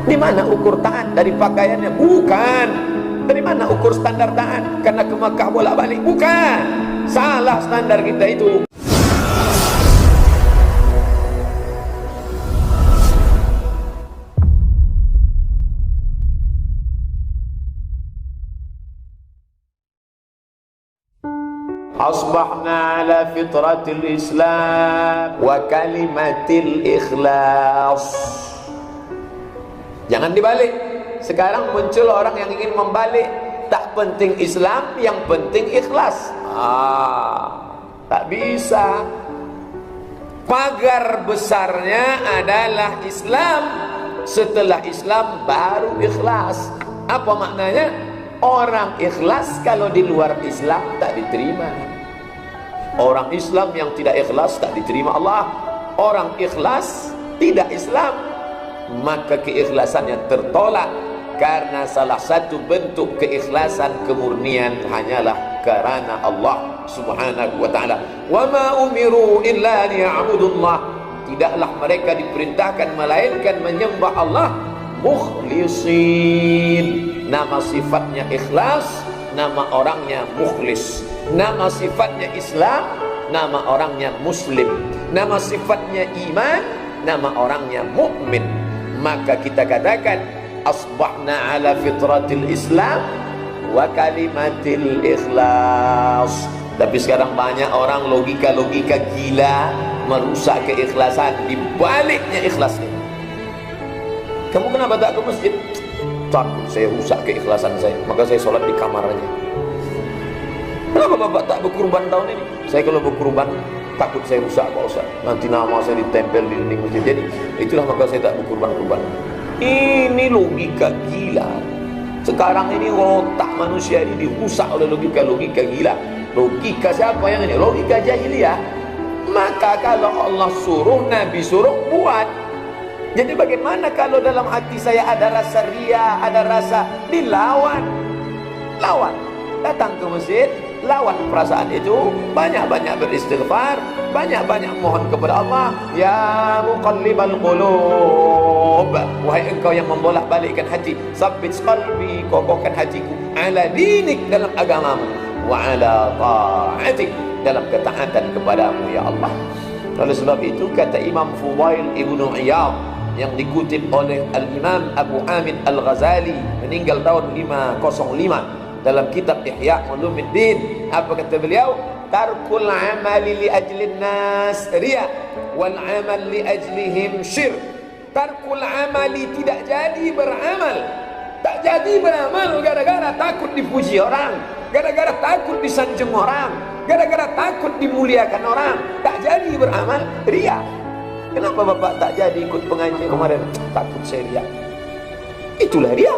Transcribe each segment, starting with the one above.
Di mana ukur taat? Dari pakaiannya? Bukan. Dari mana ukur standar taat? Karena ke Makkah bolak-balik? Bukan. Salah standar kita itu. Asbahna ala fitratil Islam wa kalimatil ikhlas. Jangan dibalik. Sekarang muncul orang yang ingin membalik. Tak penting Islam, yang penting ikhlas. Tak bisa. Pagar besarnya adalah Islam. Setelah Islam baru ikhlas. Apa maknanya? Orang ikhlas kalau di luar Islam tak diterima. Orang Islam yang tidak ikhlas tak diterima Allah. Orang ikhlas tidak Islam, maka keikhlasannya tertolak. Karena salah satu bentuk keikhlasan kemurnian hanyalah karena Allah subhanahu wa ta'ala. Wa ma umiru illa liya'budullah. Tidaklah mereka diperintahkan melainkan menyembah Allah mukhlisin. Nama sifatnya ikhlas, nama orangnya mukhlis. Nama sifatnya Islam, nama orangnya muslim. Nama sifatnya iman, nama orangnya mukmin. Maka kita katakan asbahna ala fitratil Islam wa kalimatil ikhlas. Tapi sekarang banyak orang logika-logika gila merusak keikhlasan. Dibaliknya ikhlasnya. Kamu kenapa tak ke masjid? Takut saya rusak keikhlasan saya, maka saya sholat di kamar aja. Kenapa bapak tak berkurban tahun ini? Saya kalau berkurban takut saya rusak Pak Ustaz. Nanti nama saya ditempel di dinding masjid. Jadi itulah maka saya tak berkurban-kurban. Ini logika gila. Sekarang ini otak manusia ini dirusak oleh logika-logika gila. Logika siapa yang ini? Logika jahiliyah. Maka kalau Allah suruh, Nabi suruh, buat. Jadi bagaimana kalau dalam hati saya ada rasa ria, ada rasa dilawan? Lawan. Datang ke masjid, lawan perasaan itu, banyak-banyak beristighfar, banyak-banyak mohon kepada Allah. Ya muqallibal qulub, wahai engkau yang membolak-balikkan hati, sabbit qalbi, kokohkan hatiku ala dinik, dalam agamamu, wa ala ta'atik, dalam ketaatan kepadamu ya Allah. Oleh sebab itu kata Imam Fudail Ibnu Iyad yang dikutip oleh Al-Imam Abu Hamid Al-Ghazali, meninggal tahun 505, dalam kitab Ihya Ulumuddin, apa kata beliau? Tarkul amali li ajlin nas riya, wal amal li ajlihim syirk. Tarkul amali, tidak jadi beramal. Tak jadi beramal gara-gara takut dipuji orang, gara-gara takut disanjung orang, gara-gara takut dimuliakan orang. Tak jadi beramal, riya. Kenapa bapak tak jadi ikut pengajian kemarin? Takut saya riya. Itulah riya.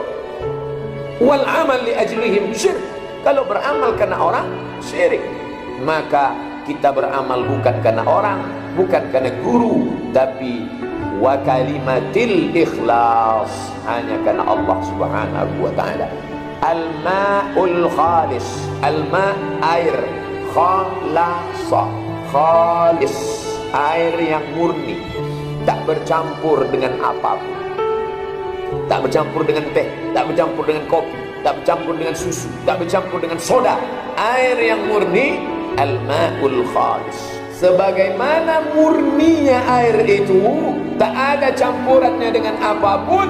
Wal amal li ajlihim syirk. Kalau beramal karena orang, syirik. Maka kita beramal bukan karena orang, bukan karena guru, tapi wa kalimatil ikhlas, hanya karena Allah subhanahu wa ta'ala. Al-ma'ul khalis, al-ma' air, khalasa, khalis, air yang murni, tak bercampur dengan apapun, tak bercampur dengan teh, tak bercampur dengan kopi, tak bercampur dengan susu, tak bercampur dengan soda. Air yang murni, al-ma'ul khalis. Sebagaimana murninya air itu, tak ada campurannya dengan apapun,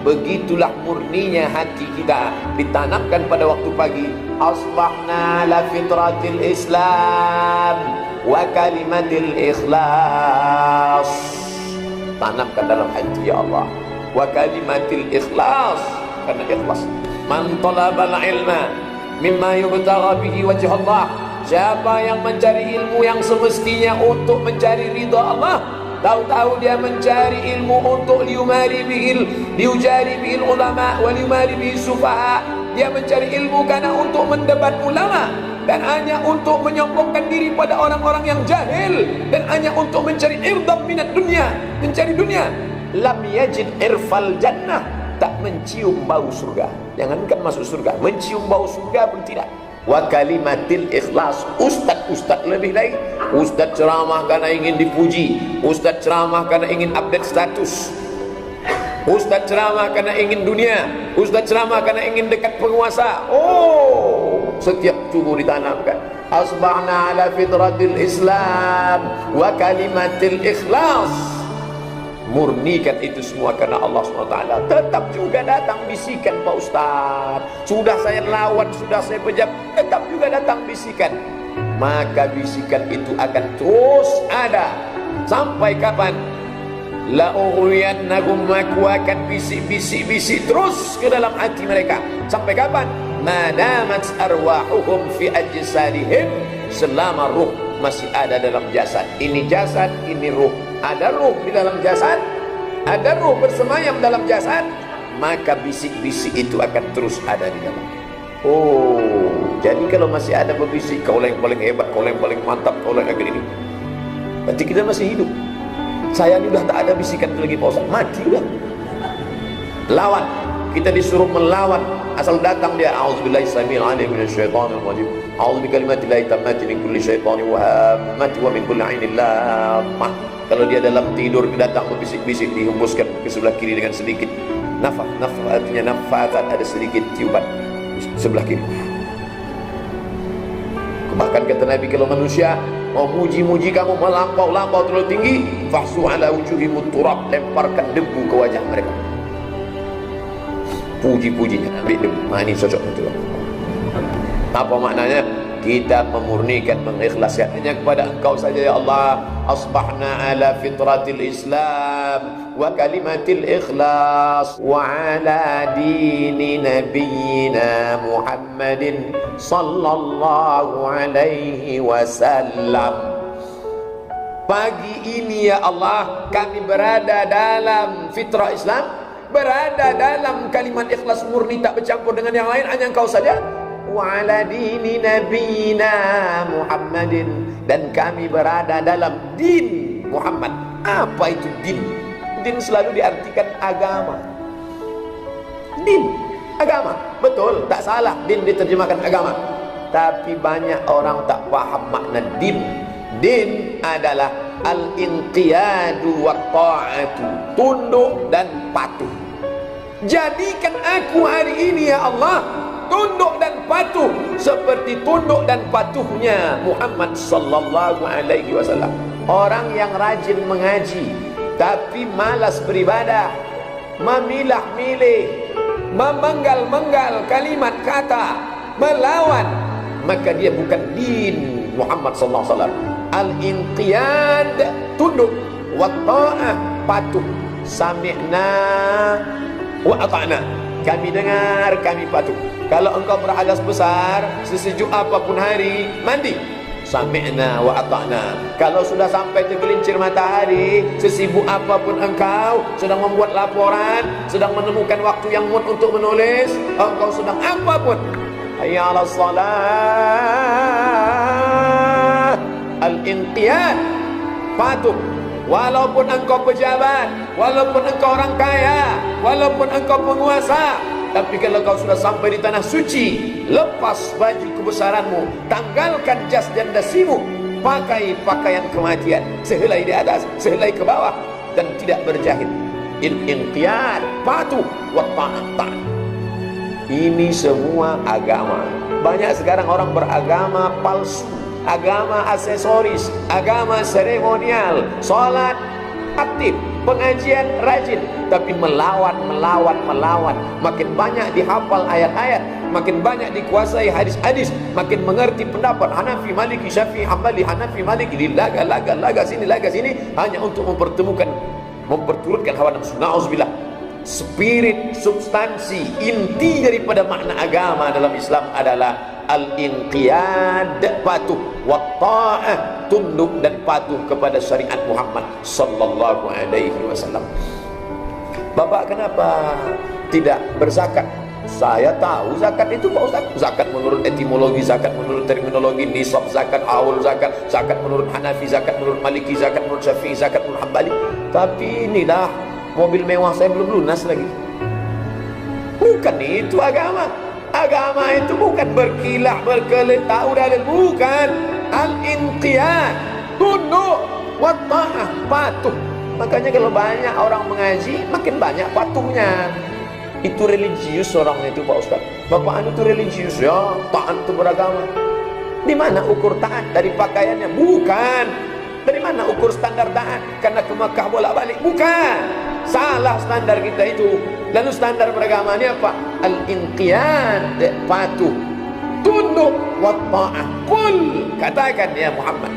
begitulah murninya hati kita. Ditanamkan pada waktu pagi, asbahna la fitratil Islam wa kalimatil ikhlas. Tanamkan dalam hati ya Allah, wa kalimatil ikhlas, karena ikhlas. Man talabal ilma mimma yubtagha bihi wajh Allah. Siapa yang mencari ilmu yang semestinya untuk mencari ridha Allah, tahu-tahu dia mencari ilmu untuk liujari bihil ulama wa liumari bihil sufaha. Dia mencari ilmu karena untuk mendebat ulama, dan hanya untuk menyombongkan diri pada orang-orang yang jahil, dan hanya untuk mencari irdam minat dunia, mencari dunia. Lam yajid irfal jannah, tak mencium bau surga. Jangankan masuk surga, mencium bau surga pun tidak. Wa kalimatil ikhlas. Ustaz lebih lagi. Ustaz ceramah karena ingin dipuji, ustaz ceramah karena ingin update status. Ustaz ceramah karena ingin dunia, ustaz ceramah karena ingin dekat penguasa. Oh, setiap subuh ditanamkan, asbahna ala fitratil Islam wa kalimatil ikhlas. Murnikan itu semua karena Allah SWT. Tetap juga datang bisikan, Pak Ustaz, sudah saya lawan, sudah saya pejam, tetap juga datang bisikan. Maka bisikan itu akan terus ada. Sampai kapan? La ughwiyannahum, aku akan bisik-bisik terus ke dalam hati mereka. Sampai kapan? Madamat arwahuhum fi ajsadihim, selama ruh masih ada dalam jasad. Ini jasad, ini ruh. Ada ruh di dalam jasad, ada ruh bersemayam dalam jasad, maka bisik-bisik itu akan terus ada di dalam. Oh, jadi kalau masih ada berbisik, kau yang paling hebat, kau yang paling mantap, kau yang ini, berarti kita masih hidup. Saya ini udah tak ada bisikan lagi, Pak Ustaz, mati udah. Lawan, kita disuruh melawan. Asal datang dia, a'udzubillahi samil alim minasyaitonir rajim, a'udzu bikalimatillahi tammati min kulli syaitonin wa hammati wa min kulli ainin lammah. Kalau dia dalam tidur datang berbisik-bisik, dihembuskan ke sebelah kiri dengan sedikit nafas, artinya nafatan, ada sedikit tiupan sebelah kiri. Bahkan kata Nabi, kalau manusia mau muji-muji kamu, melampau terlalu tinggi, fahsu ala wujuhimut turab, lemparkan debu ke wajah mereka. Puji-pujinya, ambil debu. Ini cocok itu. Apa maknanya? Kita memurnikan, mengikhlaskan hanya kepada Engkau saja ya Allah. Asbahna ala fitratil Islam wa kalimatil ikhlas wa ala dini nabiyyina Muhammadin sallallahu alaihi wasallam. Pagi ini ya Allah, kami berada dalam fitrah Islam, berada dalam kalimat ikhlas murni, tak bercampur dengan yang lain, hanya Engkau saja. Wa ala dini nabiyina Muhammadin, dan kami berada dalam din Muhammad. Apa itu din? Din selalu diartikan agama. Din, agama. Betul, tak salah din diterjemahkan agama. Tapi banyak orang tak paham makna din. Din adalah al-inqiyadu wa ta'atu, tunduk dan patuh. Jadikan aku hari ini ya Allah tunduk dan patuh seperti tunduk dan patuhnya Muhammad sallallahu alaihi wasallam. Orang yang rajin mengaji tapi malas beribadah, memilah-milih, memenggal-menggal kalimat kata, melawan, maka dia bukan din Muhammad sallallahu alaihi wasallam. Al-inqiyad, tunduk, wa ta'ah, patuh. Sami'na wa ata'na, kami dengar, kami patuh. Kalau engkau berhadas besar, sesejuk apapun hari, mandi. Sami'na wa ata'na. Kalau sudah sampai tergelincir matahari, sesibuk apapun engkau, sedang membuat laporan, sedang menemukan waktu yang mood untuk menulis, engkau sedang apapun, hayya 'alas shalah, al-inqiyad, patuh. Walaupun engkau pejabat, walaupun engkau orang kaya, walaupun engkau penguasa, tapi kalau kau sudah sampai di tanah suci, lepas baju kebesaranmu, tanggalkan jas dan dasimu, pakai pakaian kematian, sehelai di atas, sehelai ke bawah, dan tidak berjahit. Inqiyad, patuh, wa ta'at. Ini semua agama. Banyak sekarang orang beragama palsu, agama aksesoris, agama seremonial, salat aktif, pengajian rajin, tapi melawan. Makin banyak dihafal ayat-ayat, makin banyak dikuasai hadis-hadis, makin mengerti pendapat Hanafi, Maliki, Syafi'i, Hambali, Hanafi, Maliki, laga sini, hanya untuk memperturutkan hawa nafsu. Na'udzubillah. Spirit, substansi, inti daripada makna agama dalam Islam adalah al-inqiyad, patuh, wa ta'ah, tunduk dan patuh kepada syariat Muhammad sallallahu alaihi wasallam. Bapak kenapa tidak berzakat? Saya tahu zakat itu Pak Ustaz. Zakat menurut etimologi, zakat menurut terminologi, nisab zakat, awal zakat, zakat menurut Hanafi, zakat menurut Maliki, zakat menurut Syafi'i, zakat menurut Hambali. Tapi inilah, mobil mewah saya belum lunas lagi. Bukan itu agama. Agama itu bukan berkilah, berkelit, tahu dalil, bukan. Al-inqiyad, tunduk, wa ta'ah, patuh. Makanya kalau banyak orang mengaji, makin banyak patuhnya. Itu religius orang itu Pak Ustaz. Bapak anu itu religius ya, taat itu beragama. Di mana ukur taat? Dari pakaiannya? Bukan. Dari mana ukur standar taat? Karena ke Makkah bolak-balik? Bukan. Salah standar kita itu. Lalu standar beragamanya apa? Al-inqiyad, patuh, tunduk, wa ta'ah. Qul, katakan ya Muhammad,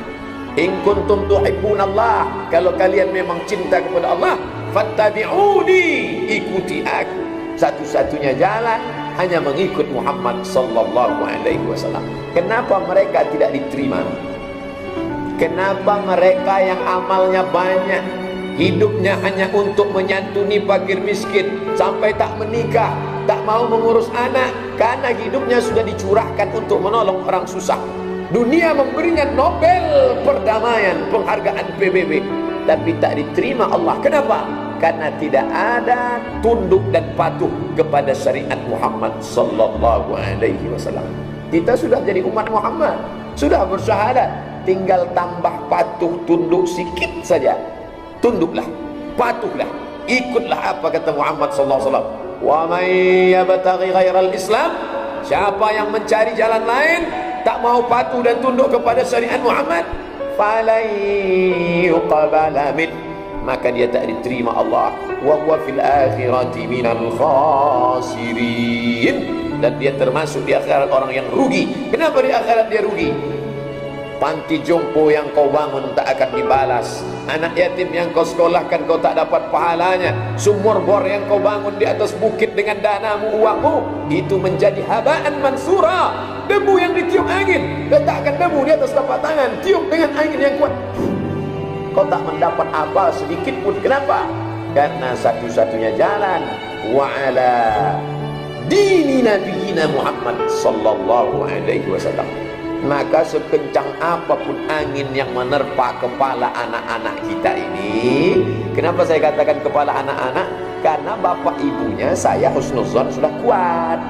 in kuntum tuhibbunallah, kalau kalian memang cinta kepada Allah, fattabi'uni, ikuti aku. Satu-satunya jalan hanya mengikut Muhammad sallallahu alaihi wasallam. Kenapa mereka tidak diterima? Kenapa mereka yang amalnya banyak, hidupnya hanya untuk menyantuni fakir miskin, sampai tak menikah, tak mau mengurus anak, karena hidupnya sudah dicurahkan untuk menolong orang susah. Dunia memberinya Nobel perdamaian, penghargaan PBB, tapi tak diterima Allah. Kenapa? Karena tidak ada tunduk dan patuh kepada syariat Muhammad sallallahu alaihi wasallam. Kita sudah jadi umat Muhammad, sudah bersyahadat, tinggal tambah patuh tunduk sikit saja. Tunduklah, patuhlah, ikutlah apa kata Muhammad sallallahu alaihi wasallam. Wa may yabtaghi ghairal Islam, siapa yang mencari jalan lain, tak mau patuh dan tunduk kepada syariat Muhammad, falan yuqbala min, maka dia tak diterima Allah. Wa huwa fil akhirati minal khasirin, dan dia termasuk di akhirat orang yang rugi. Kenapa di akhirat dia rugi? Panti jompo yang kau bangun tak akan dibalas, anak yatim yang kau sekolahkan kau tak dapat pahalanya, sumur bor yang kau bangun di atas bukit dengan danamu, uangmu, itu menjadi habaan mansura, debu yang ditiup angin. Letakkan debu di atas tapak tangan, tiup dengan angin yang kuat, kau tak mendapat apa sedikit pun. Kenapa? Karena satu-satunya jalan wa ala dini nabiyina Muhammad sallallahu alaihi wasallam. Maka sekencang apapun angin yang menerpa kepala anak-anak kita ini, kenapa saya katakan kepala anak-anak? Karena bapak ibunya saya husnuzon sudah kuat,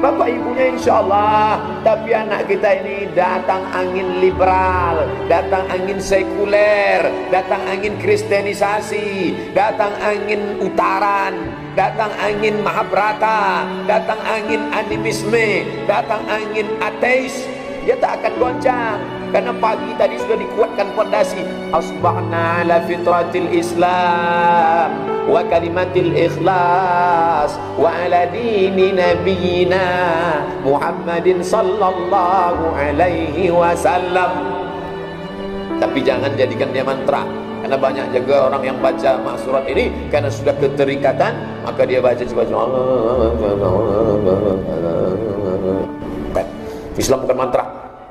bapak ibunya insya Allah. Tapi anak kita ini datang angin liberal, datang angin sekuler, datang angin kristenisasi, datang angin utaran, datang angin Mahabharata, datang angin animisme, datang angin ateis, dia tak akan goncang. Karena pagi tadi sudah dikuatkan fondasi. Asbahna ala fitratil Islam wa kalimatil ikhlas wa ala dini nabiyina Muhammadin sallallahu alaihi wasallam. Tapi jangan jadikan dia mantra, karena banyak juga orang yang baca surat ini karena sudah keterikatan, maka dia baca Islam bukan mantra.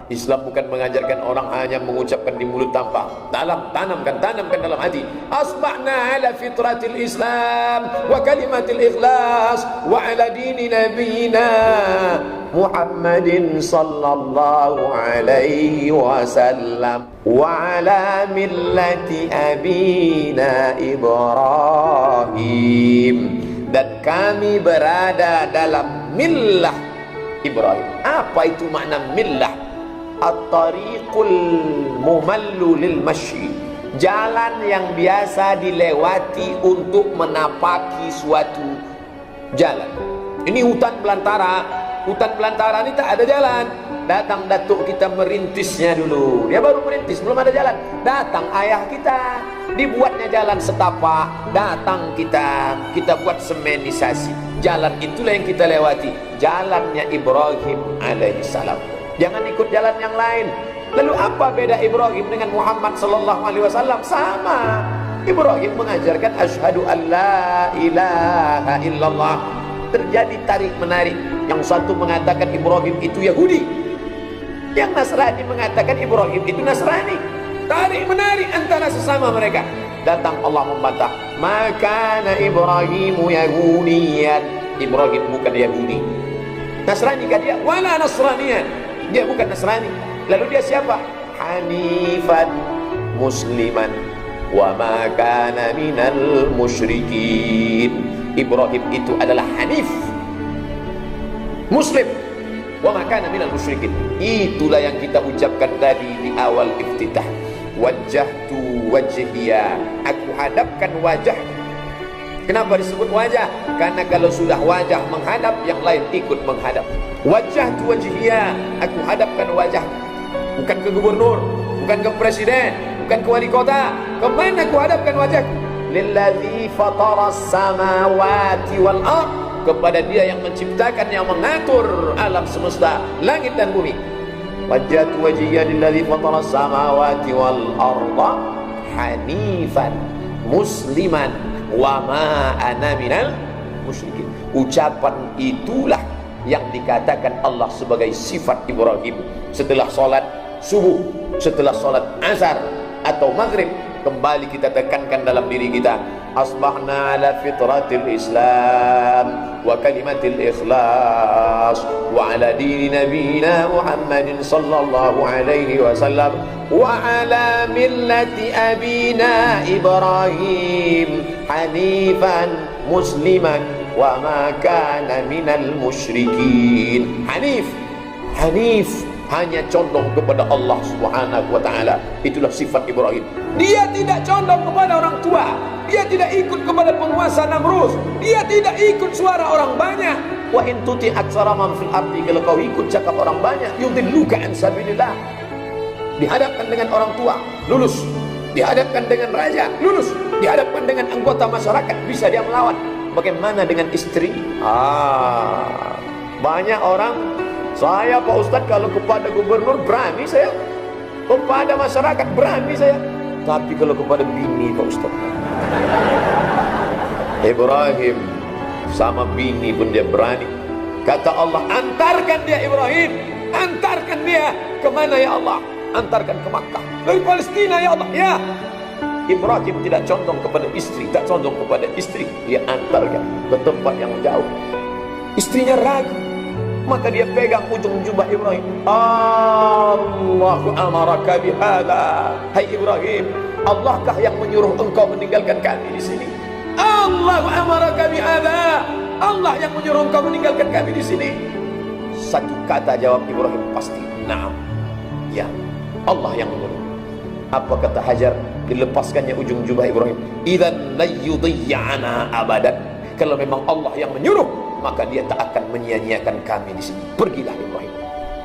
Islam bukan mengajarkan orang hanya mengucapkan di mulut tanpa tanamkan dalam hati. Asbahna ala fitratil Islam wa kalimatil ikhlas wa ala dini nabiyina Muhammadin sallallahu alaihi wasallam wa ala millati abina Ibrahim, dan kami berada dalam millah Ibrahim. Apa itu makna millah? At-tariqul mumallu lil masyi, jalan yang biasa dilewati untuk menapaki suatu jalan. Ini hutan belantara. Hutan belantara ini tak ada jalan. Datang datuk kita merintisnya dulu. Dia baru merintis, belum ada jalan. Datang ayah kita, dibuatnya jalan setapak. Datang kita buat semenisasi. Jalan itulah yang kita lewati, jalannya Ibrahim alaihissalam. Jangan ikut jalan yang lain. Lalu apa beda Ibrahim dengan Muhammad sallallahu alaihi wasallam? Sama. Ibrahim mengajarkan asyhadu an la ilaha illallah. Terjadi tarik menarik. Yang satu mengatakan Ibrahim itu Yahudi, yang Nasrani mengatakan Ibrahim itu Nasrani. Tarik menarik antara sesama mereka. Datang Allah membantah, maka Ibrahimu Yahudiyan. Ibrahim bukan Yahudi. Nasrani kan dia? Wala Nasraniyan. Dia bukan Nasrani. Lalu dia siapa? Hanifan musliman wa ma kana minal musyrikin. Ibrahim itu adalah Hanif, Muslim, wa ma kana minal musyrikin. Itulah yang kita ucapkan tadi di awal iftitah. wajjahtu wajhiya, aku hadapkan wajah. Kenapa disebut wajah? Karena kalau sudah wajah menghadap, yang lain ikut menghadap. Wajjahtu wajhiya, aku hadapkan wajah. Bukan ke gubernur, bukan ke presiden, bukan ke wali kota. Kemana aku hadapkan wajahku? Lillazi fataras samawati wal ard, kepada dia yang menciptakan, yang mengatur alam semesta, langit dan bumi. Wajjahtu wajhiya lillazi fataras samawati wal arda hanifan musliman wa ma ana minal musyrikin. Ucapan itulah yang dikatakan Allah sebagai sifat Ibrahim. Setelah solat subuh, setelah solat asar atau maghrib, kembali kita tekankan dalam diri kita, asbahna ala fitratil Islam wa kalimatil ikhlas wa ala dini nabiyina Muhammadin sallallahu alaihi wasallam wa ala millati abina Ibrahim hanifan musliman wa ma kana minal musyrikin. Hanif hanya condong kepada Allah Subhanahu wa taala. Itulah sifat Ibrahim. Dia tidak condong kepada orang tua, dia tidak ikut kepada penguasa Namrud, dia tidak ikut suara orang banyak. Wa in tuti aktsara man fil ardi, kalau kau ikut cakap orang banyak, yudilluka an sabilillah. Dihadapkan dengan orang tua, lulus. Dihadapkan dengan raja, lulus. Dihadapkan dengan anggota masyarakat, bisa dia melawan. Bagaimana dengan istri? Banyak orang, saya Pak Ustadz kalau kepada gubernur berani saya, kepada masyarakat berani saya, tapi kalau kepada bini Pak Ustadz, Ibrahim sama bini pun dia berani. Kata Allah, antarkan dia Ibrahim, antarkan dia kemana ya Allah? Antarkan ke Makkah, dari Palestina ya Allah. Ya, Ibrahim tidak condong kepada istri, tak condong kepada istri, dia antarkan ke tempat yang jauh. Istrinya ragu, maka dia pegang ujung jubah Ibrahim. Allahu amaraka bihada, hai Ibrahim, Allahkah yang menyuruh engkau meninggalkan kami di sini? Allahu amaraka bihada, Allah yang menyuruh engkau meninggalkan kami di sini. Satu kata jawab Ibrahim pasti, na'am, ya, Allah yang menyuruh. Apa kata Hajar? Dilepaskannya ujung jubah Ibrahim. Idzan la yudhi'ana abadan. Kalau memang Allah yang menyuruh, maka dia tak akan menyia-nyiakan kami di sini. Pergilah Ibrahim.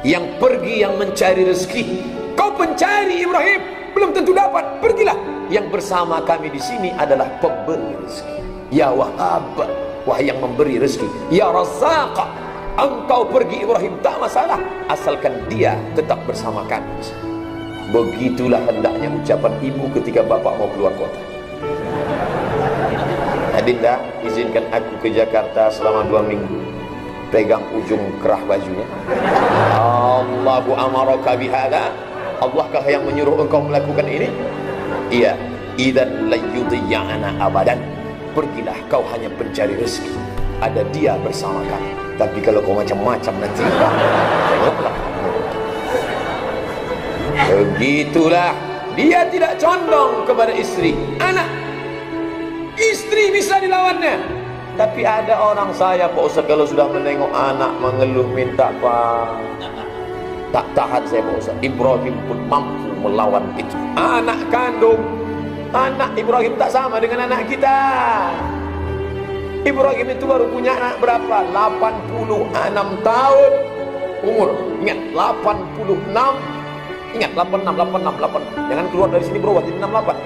Yang pergi yang mencari rezeki. Kau pencari Ibrahim, belum tentu dapat. Pergilah. Yang bersama kami di sini adalah pemberi rezeki. Ya Wahhab, wahai yang memberi rezeki. Ya Razzaq, engkau pergi Ibrahim tak masalah, asalkan dia tetap bersama kami di sini. Begitulah hendaknya ucapan ibu ketika bapak mau keluar kota. Adinda, izinkan aku ke Jakarta selama 2 minggu. Pegang ujung kerah bajunya. Allahu amaraka bihada, Allahkah yang menyuruh engkau melakukan ini? Iya. Idzan la yudhi'ana abadan. Pergilah, kau hanya pencari rezeki, ada dia bersama kami. Tapi kalau kau macam-macam nanti, tengoklah. Begitulah, dia tidak condong kepada istri, anak. Istri bisa dilawannya. Tapi ada orang, saya Pak Ustaz, kalau sudah menengok anak mengeluh minta apa, tak tahan saya Pak Ustaz. Ibrahim pun mampu melawan itu. Anak kandung, anak Ibrahim tak sama dengan anak kita. Ibrahim itu baru punya anak berapa? 86 tahun umur. Ingat, 86. Ingat, 86. Jangan keluar dari sini bro, jadi 68.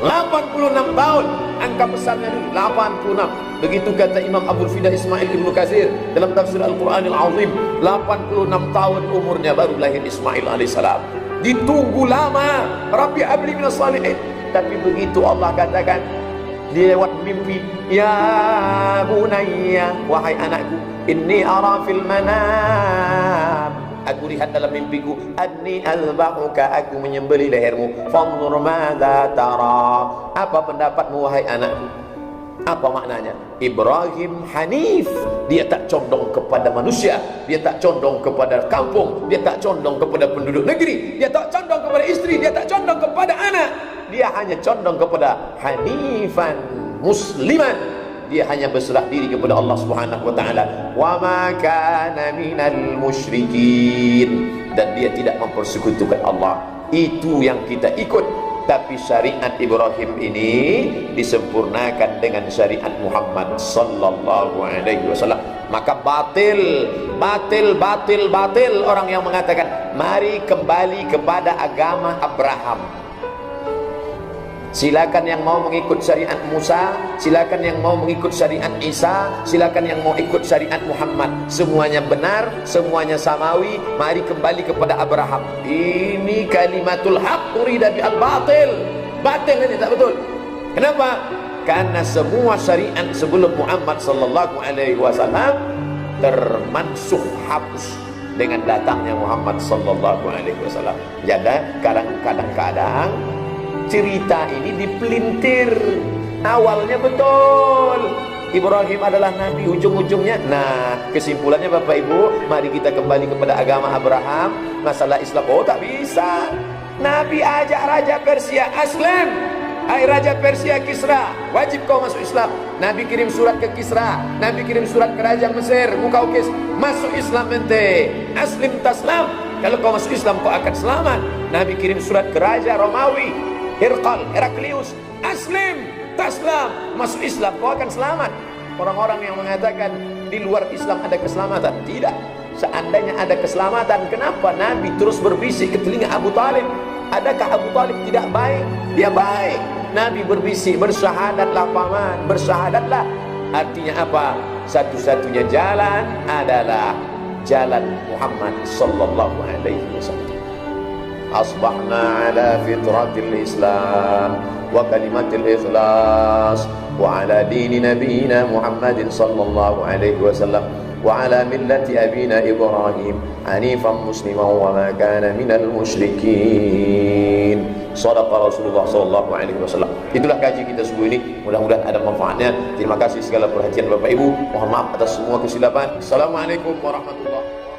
86 tahun, angka besarnya dulu, 86. Begitu kata Imam Abdul Fida Ismail Ibnu Katsir dalam tafsir Al-Quranil Azim. 86 tahun umurnya baru lahir Ismail alaihissalam. Ditunggu lama, Rabbi habli minas salihin. Tapi begitu Allah katakan, dia lewat mimpi, ya bunayya, wahai anakku, inni ara fil manam, aku lihat dalam mimpiku, anni azbahuka, aku menyembelih lehermu, fanzur madza tara, apa pendapatmu wahai anakku? Apa maknanya? Ibrahim hanif, dia tak condong kepada manusia, dia tak condong kepada kampung, dia tak condong kepada penduduk negeri, dia tak condong kepada istri, dia tak condong kepada anak, dia hanya condong kepada hanifan musliman. Dia hanya berserah diri kepada Allah Subhanahu wa taala. Wa ma kana minal musyrikin, dan dia tidak mempersekutukan Allah. itu yang kita ikut. Tapi syariat Ibrahim ini disempurnakan dengan syariat Muhammad sallallahu alaihi wasallam. Maka batil orang yang mengatakan mari kembali kepada agama Abraham. Silakan yang mau mengikut syariat Musa, silakan yang mau mengikut syariat Isa, silakan yang mau ikut syariat Muhammad. Semuanya benar, semuanya samawi. Mari kembali kepada Abraham. Ini kalimatul haq urida bi al-batil. Batil ini tak betul. Kenapa? Karena semua syariat sebelum Muhammad sallallahu alaihi wasallam termansuh, hapus dengan datangnya Muhammad sallallahu alaihi wasallam. Jadi kadang-kadang cerita ini dipelintir. Awalnya betul, Ibrahim adalah nabi, ujung-ujungnya. Nah, kesimpulannya Bapak Ibu, mari kita kembali kepada agama Abraham. Masalah Islam, oh tak bisa. Nabi ajak Raja Persia, aslam. Hai Raja Persia Kisra, wajib kau masuk Islam. Nabi kirim surat ke Kisra, Nabi kirim surat ke Raja Mesir, Mukaukis, masuk Islam ente, aslim taslam. Kalau kau masuk Islam kau akan selamat. Nabi kirim surat ke Raja Romawi, Heraklius, aslim taslam, masuk Islam kau akan selamat. Orang-orang yang mengatakan di luar Islam ada keselamatan, tidak. Seandainya ada keselamatan, kenapa Nabi terus berbisik ke telinga Abu Talib? Adakah Abu Talib tidak baik? Dia baik. Nabi berbisik, bersyahadatlah paman, bersyahadatlah. Artinya apa? Satu-satunya jalan adalah jalan Muhammad sallallahu alaihi wasallam. Asbahna ala fitratil Islam wa kalimatil ikhlas wa ala dini nabiyina Muhammadin sallallahu alaihi wasallam wa ala millati abina Ibrahim hanifan musliman wa ma kana minal musyrikin. Shadaqa Rasulullah sallallahu alaihi wasallam. Itulah kaji kita subuh ini, mudah-mudahan ada manfaatnya. Terima kasih segala perhatian Bapak Ibu. Mohon maaf atas semua kesilapan. Assalamualaikum warahmatullahi wabarakatuh.